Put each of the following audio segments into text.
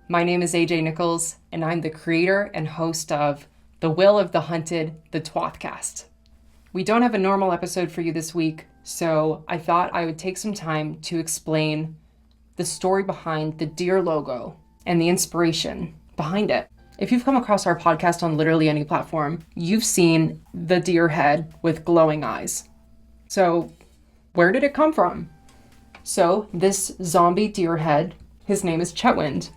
My name is AJ Nichols, and I'm the creator and host of The Will of the Hunted, the TWOTHcast. We don't have a normal episode for you this week, so I thought I would take some time to explain the story behind the deer logo and the inspiration behind it. If you've come across our podcast on literally any platform, you've seen the deer head with glowing eyes. So where did it come from? So this zombie deer head, his name is Chetwynd.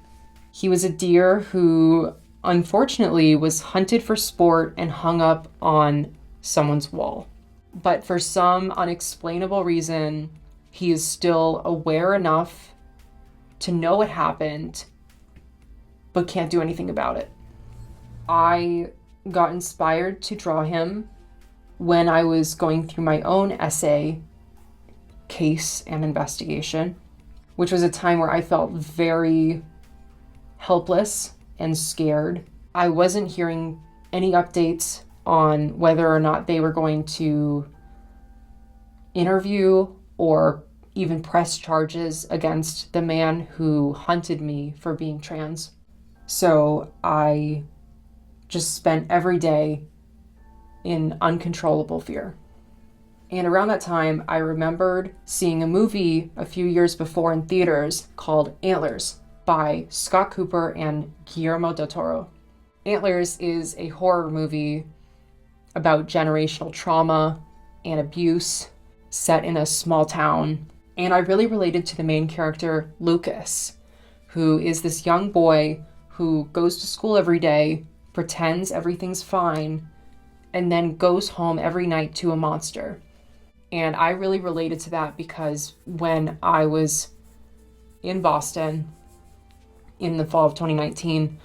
He was a deer who unfortunately was hunted for sport and hung up on someone's wall. But for some unexplainable reason, he is still aware enough to know what happened, but can't do anything about it. I got inspired to draw him when I was going through my own essay, case, and investigation, which was a time where I felt very helpless and scared. I wasn't hearing any updates on whether or not they were going to interview or even press charges against the man who hunted me for being trans. So I just spent every day in uncontrollable fear. And around that time, I remembered seeing a movie a few years before in theaters called Antlers by Scott Cooper and Guillermo del Toro. Antlers is a horror movie about generational trauma and abuse set in a small town. And I really related to the main character, Lucas, who is this young boy who goes to school every day, pretends everything's fine, and then goes home every night to a monster. And I really related to that because when I was in Boston in the fall of 2019,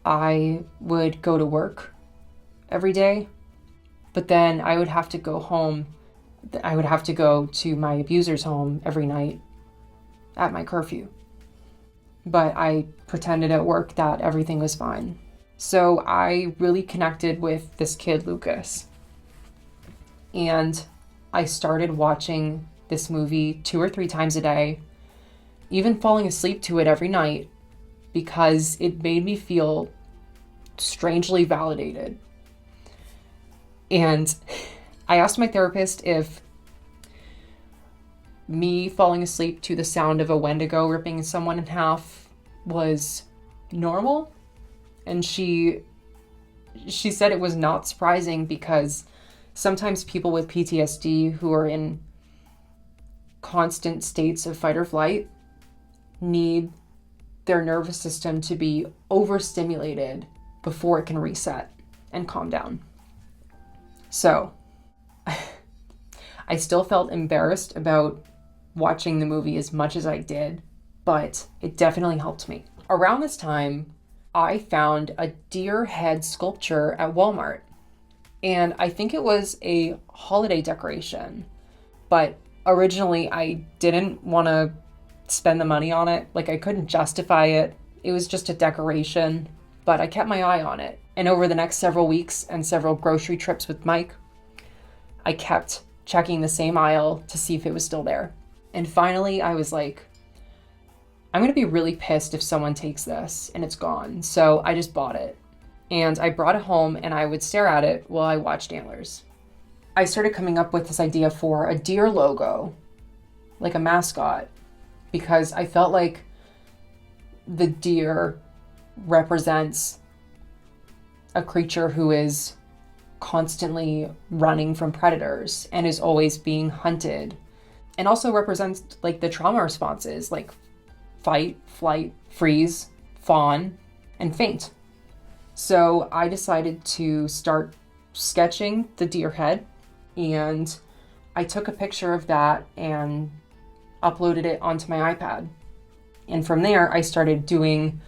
I would go to work every day, but then I would have to go home. I would have to go to my abuser's home every night at my curfew. But I pretended at work that everything was fine. So I really connected with this kid, Lucas. And I started watching this movie 2 or 3 times a day, even falling asleep to it every night because it made me feel strangely validated. And I asked my therapist if me falling asleep to the sound of a Wendigo ripping someone in half was normal. And she said it was not surprising because sometimes people with PTSD who are in constant states of fight or flight need their nervous system to be overstimulated before it can reset and calm down. So I still felt embarrassed about watching the movie as much as I did, but it definitely helped me. Around this time, I found a deer head sculpture at Walmart. And I think it was a holiday decoration, but originally I didn't want to spend the money on it. Like, I couldn't justify it. It was just a decoration, but I kept my eye on it. And over the next several weeks and several grocery trips with Mike, I kept checking the same aisle to see if it was still there. And finally I was like, I'm going to be really pissed if someone takes this and it's gone. So I just bought it. And I brought it home and I would stare at it while I watched Antlers. I started coming up with this idea for a deer logo, like a mascot, because I felt like the deer represents a creature who is constantly running from predators and is always being hunted, and also represents like the trauma responses like fight, flight, freeze, fawn, and faint. So I decided to start sketching the deer head, and I took a picture of that and uploaded it onto my iPad. And from there, I started doing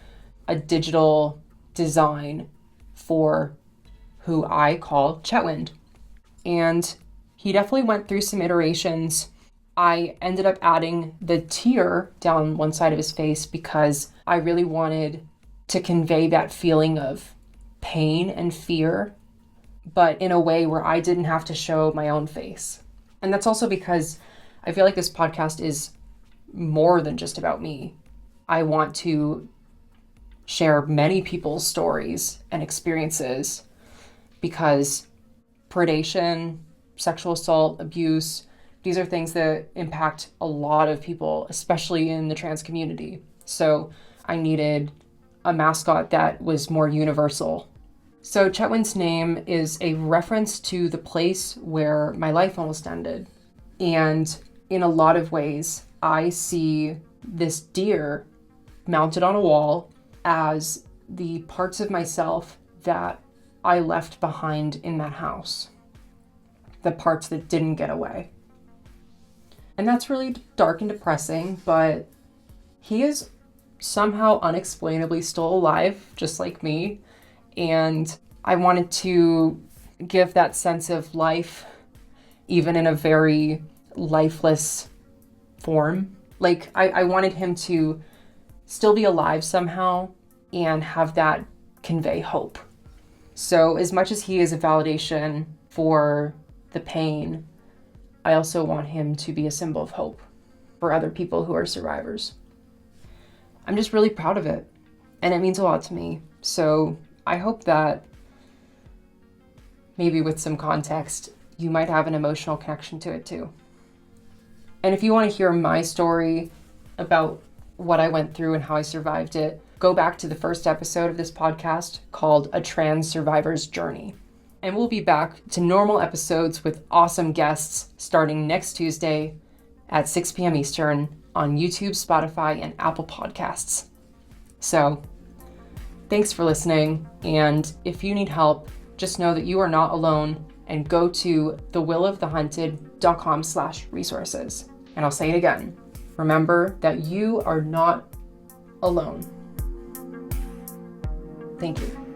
a digital design for who I call Chetwynd. And he definitely went through some iterations. I ended up adding the tear down one side of his face because I really wanted to convey that feeling of pain and fear, but in a way where I didn't have to show my own face. And that's also because I feel like this podcast is more than just about me. I want to share many people's stories and experiences, because predation, sexual assault, abuse, these are things that impact a lot of people, especially in the trans community. So I needed a mascot that was more universal. So Chetwynd's name is a reference to the place where my life almost ended. And in a lot of ways, I see this deer mounted on a wall as the parts of myself that I left behind in that house. The parts that didn't get away. And that's really dark and depressing, but he is somehow unexplainably still alive, just like me. And I wanted to give that sense of life, even in a very lifeless form. Like, I wanted him to still be alive somehow and have that convey hope. So as much as he is a validation for the pain, I also want him to be a symbol of hope for other people who are survivors. I'm just really proud of it, and it means a lot to me. So I hope that maybe with some context, you might have an emotional connection to it too. And if you want to hear my story about what I went through and how I survived it, go back to the first episode of this podcast called A Trans Survivor's Journey. And we'll be back to normal episodes with awesome guests starting next Tuesday at 6 p.m. Eastern on YouTube, Spotify, and Apple Podcasts. So, thanks for listening. And if you need help, just know that you are not alone, and go to thewillofthehunted.com/resources. And I'll say it again. Remember that you are not alone. Thank you.